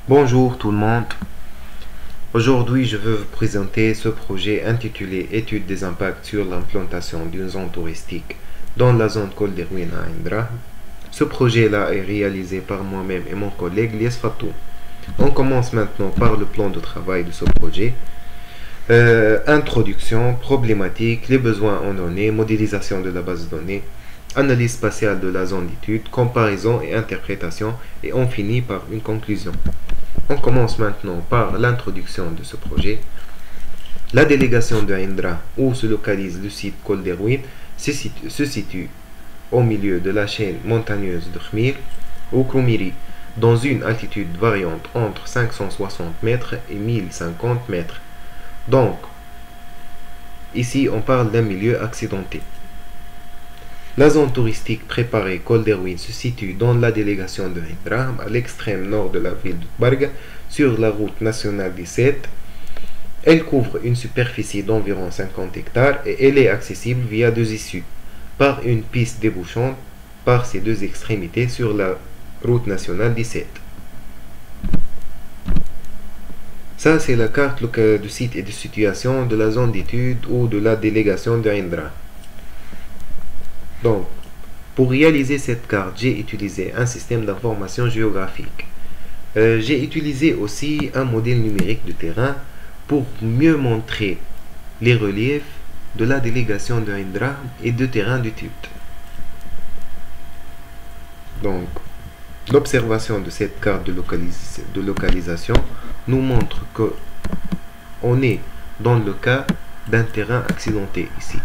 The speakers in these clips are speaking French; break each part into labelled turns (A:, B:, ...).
A: Bonjour tout le monde. Aujourd'hui, je veux vous présenter ce projet intitulé Étude des impacts sur l'implantation d'une zone touristique dans la zone Col des Ruines à Indra. Ce projet-là est réalisé par moi-même et mon collègue Lies Fatou. On commence maintenant par le plan de travail de ce projet. Introduction, problématique, les besoins en données, modélisation de la base de données, analyse spatiale de la zone d'étude, comparaison et interprétation, et on finit par une conclusion. On commence maintenant par l'introduction de ce projet. La délégation de Indra, où se localise le site Col des Ruines, se situe au milieu de la chaîne montagneuse de Khmir, ou Khoumiri, dans une altitude variante entre 560 mètres et 1050 mètres. Donc, ici on parle d'un milieu accidenté. La zone touristique préparée Col des Ruines se situe dans la délégation de Indra, à l'extrême nord de la ville de Barga, sur la route nationale 17. Elle couvre une superficie d'environ 50 hectares et elle est accessible via deux issues, par une piste débouchante par ses deux extrémités sur la route nationale 17. Ça, c'est la carte du site et de situation de la zone d'étude ou de la délégation de Indra. Donc, pour réaliser cette carte, j'ai utilisé un système d'information géographique. J'ai utilisé aussi un modèle numérique de terrain pour mieux montrer les reliefs de la délégation de Indra et de terrain d'étude. Donc, l'observation de cette carte de localisation nous montre que on est dans le cas d'un terrain accidenté ici.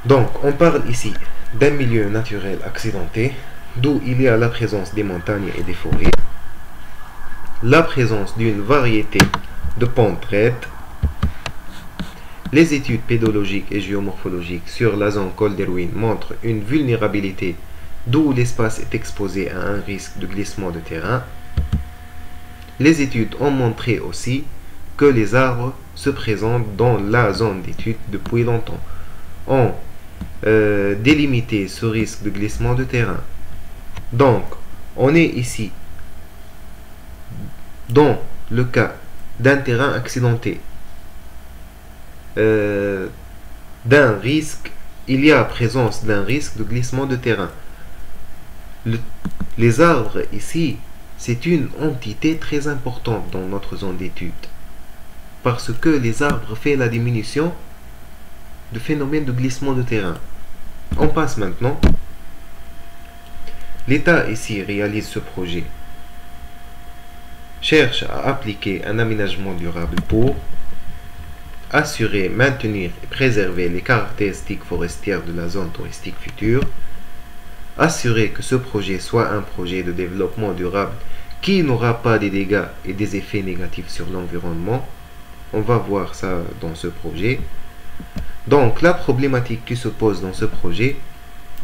A: Donc, on parle ici d'un milieu naturel accidenté, d'où il y a la présence des montagnes et des forêts, la présence d'une variété de pentes raides. Les études pédologiques et géomorphologiques sur la zone Col des Ruines montrent une vulnérabilité, d'où l'espace est exposé à un risque de glissement de terrain. Les études ont montré aussi que les arbres se présentent dans la zone d'étude depuis longtemps. On délimiter ce risque de glissement de terrain. Donc, on est ici dans le cas d'un terrain accidenté, d'un risque, il y a présence d'un risque de glissement de terrain. Les arbres ici, c'est une entité très importante dans notre zone d'étude, parce que les arbres font la diminution de phénomène de glissement de terrain. On passe maintenant. L'État ici réalise ce projet, cherche à appliquer un aménagement durable pour assurer, maintenir et préserver les caractéristiques forestières de la zone touristique future, assurer que ce projet soit un projet de développement durable qui n'aura pas des dégâts et des effets négatifs sur l'environnement. On va voir ça dans ce projet. Donc, la problématique qui se pose dans ce projet,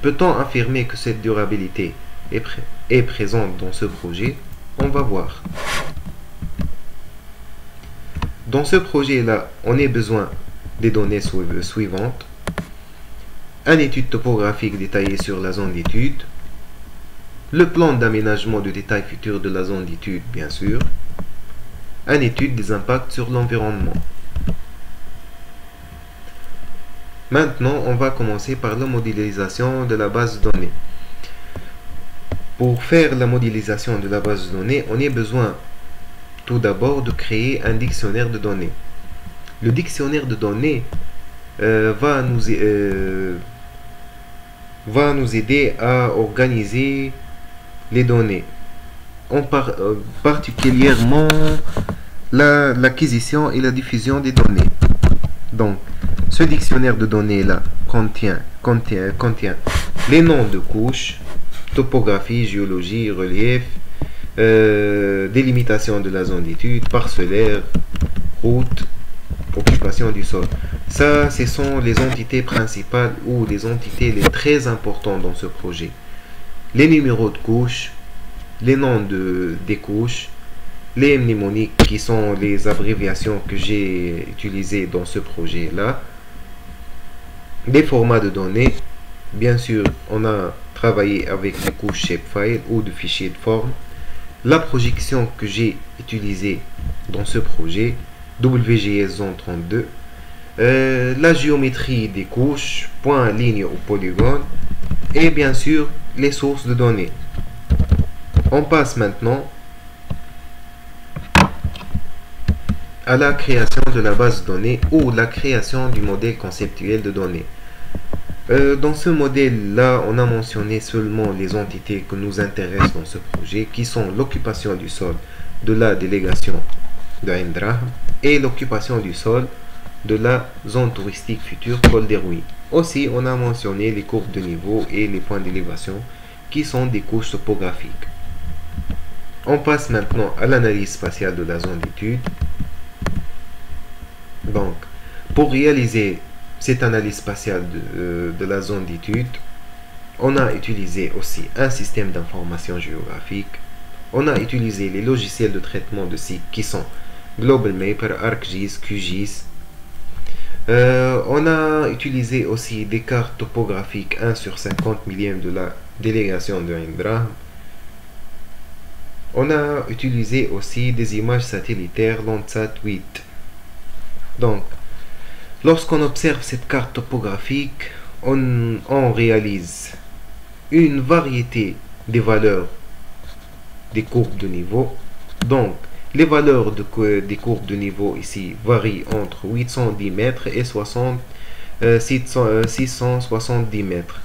A: peut-on affirmer que cette durabilité est présente dans ce projet? On va voir. Dans ce projet-là, on a besoin des données suivantes. Une étude topographique détaillée sur la zone d'étude, le plan d'aménagement de détail futur de la zone d'étude, bien sûr, une étude des impacts sur l'environnement. Maintenant, on va commencer par la modélisation de la base de données. Pour faire la modélisation de la base de données, on a besoin tout d'abord de créer un dictionnaire de données. Le dictionnaire de données va nous aider à organiser les données, particulièrement l'acquisition et la diffusion des données. Donc, ce dictionnaire de données-là contient les noms de couches, topographie, géologie, relief, délimitation de la zone d'étude, parcellaire, route, occupation du sol. Ça, ce sont les entités principales ou les entités les très importantes dans ce projet. Les numéros de couches, les noms des couches, les mnémoniques qui sont les abréviations que j'ai utilisées dans ce projet-là, des formats de données. Bien sûr, on a travaillé avec des couches shapefile ou de fichiers de forme. la projection que j'ai utilisée dans ce projet, WGS Zone 32, la géométrie des couches, points, lignes ou polygones, et bien sûr les sources de données. On passe maintenant à la création de la base de données ou la création du modèle conceptuel de données. Dans ce modèle-là, on a mentionné seulement les entités que nous intéressent dans ce projet, qui sont l'occupation du sol de la délégation de Ain Drahm et l'occupation du sol de la zone touristique future Col des Rouys. Aussi, on a mentionné les courbes de niveau et les points d'élévation, qui sont des couches topographiques. On passe maintenant à l'analyse spatiale de la zone d'étude. Donc, pour réaliser cette analyse spatiale de la zone d'étude, on a utilisé aussi un système d'information géographique. On a utilisé les logiciels de traitement de sites qui sont Global Mapper, ArcGIS, QGIS. On a utilisé aussi des cartes topographiques 1 sur 50 millième de la délégation de Ain Drahm. On a utilisé aussi des images satellitaires Landsat 8. Donc, lorsqu'on observe cette carte topographique, on réalise une variété des valeurs des courbes de niveau. Donc, les valeurs des courbes de niveau ici varient entre 810 mètres et 670 mètres.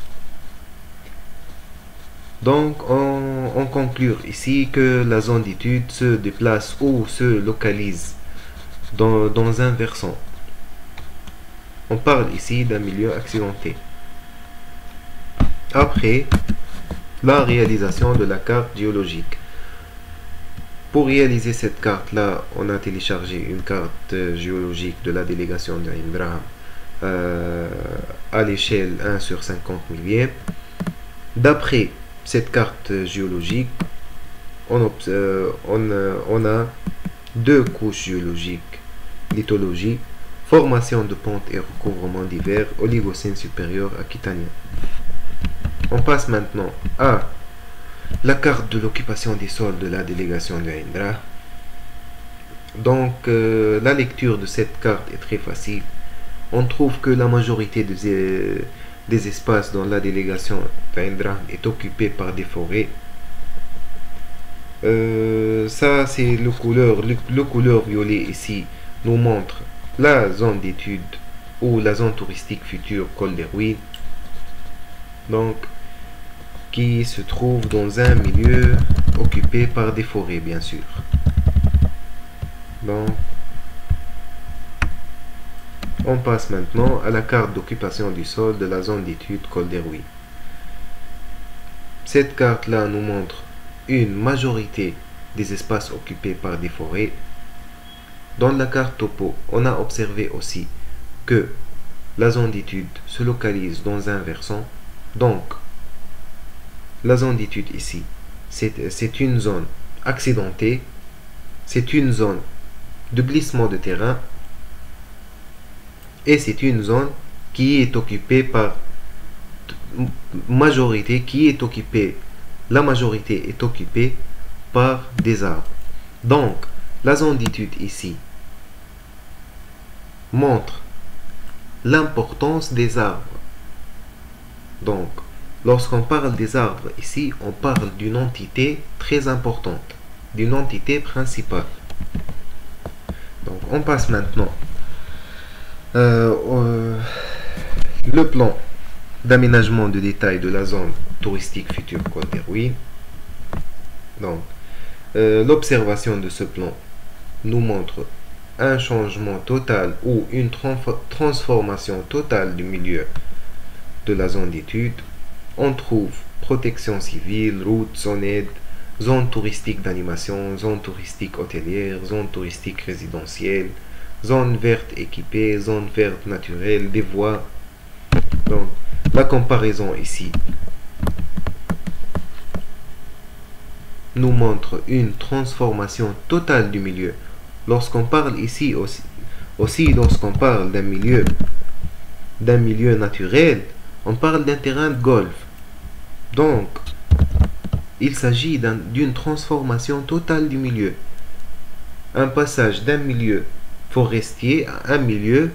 A: Donc, on conclut ici que la zone d'étude se déplace ou se localise dans un versant. On parle ici d'un milieu accidenté. Après, la réalisation de la carte géologique. Pour réaliser cette carte-là, on a téléchargé une carte géologique de la délégation de Ain Drahm à l'échelle 1 sur 50 millième. D'après cette carte géologique, on a deux couches géologiques, lithologie, formation de pentes et recouvrement divers, Oligocène supérieur aquitanien. On passe maintenant à la carte de l'occupation des sols de la délégation de Ain Drahm. Donc, la lecture de cette carte est très facile. On trouve que la majorité des espaces dans la délégation d'Ain Drahm est occupée par des forêts. Ça, c'est le couleur violet ici nous montre la zone d'étude ou la zone touristique future Col des Rouys. Donc, qui se trouve dans un milieu occupé par des forêts, bien sûr. Donc, on passe maintenant à la carte d'occupation du sol de la zone d'étude Col des Rouys. Cette carte-là nous montre une majorité des espaces occupés par des forêts. Dans la carte topo, on a observé aussi que la zone d'étude se localise dans un versant. Donc, la zone d'étude ici, c'est une zone accidentée, c'est une zone de glissement de terrain et c'est une zone qui est occupée par majorité, la majorité est occupée par des arbres. Donc, la zone d'étude ici montre l'importance des arbres. Donc, lorsqu'on parle des arbres ici, on parle d'une entité très importante, d'une entité principale. Donc, on passe maintenant le plan d'aménagement de détail de la zone touristique future Col des Rouys. Donc, l'observation de ce plan nous montre un changement total ou une transformation totale du milieu de la zone d'étude. On trouve protection civile, route, zoned, zone touristique d'animation, zone touristique hôtelière, zone touristique résidentielle, zone verte équipée, zone verte naturelle, des voies. Donc, la comparaison ici nous montre une transformation totale du milieu. Lorsqu'on parle ici aussi lorsqu'on parle d'un milieu naturel, on parle d'un terrain de golf. Donc, Il s'agit d'une transformation totale du milieu. Un passage d'un milieu forestier à un milieu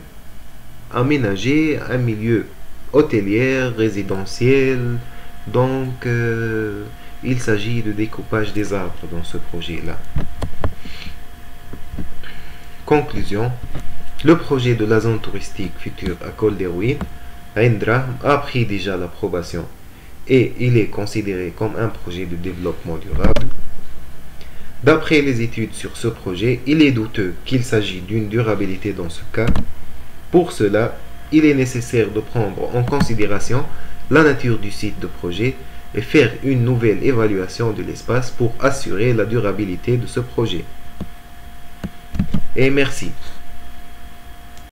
A: aménagé, un milieu hôtelier, résidentiel. Donc, il s'agit de découpage des arbres dans ce projet-là. Conclusion. Le projet de la zone touristique future à Col des Ruines, Indra, a pris déjà l'approbation et il est considéré comme un projet de développement durable. D'après les études sur ce projet, il est douteux qu'il s'agit d'une durabilité dans ce cas. Pour cela, il est nécessaire de prendre en considération la nature du site de projet et faire une nouvelle évaluation de l'espace pour assurer la durabilité de ce projet. Et merci.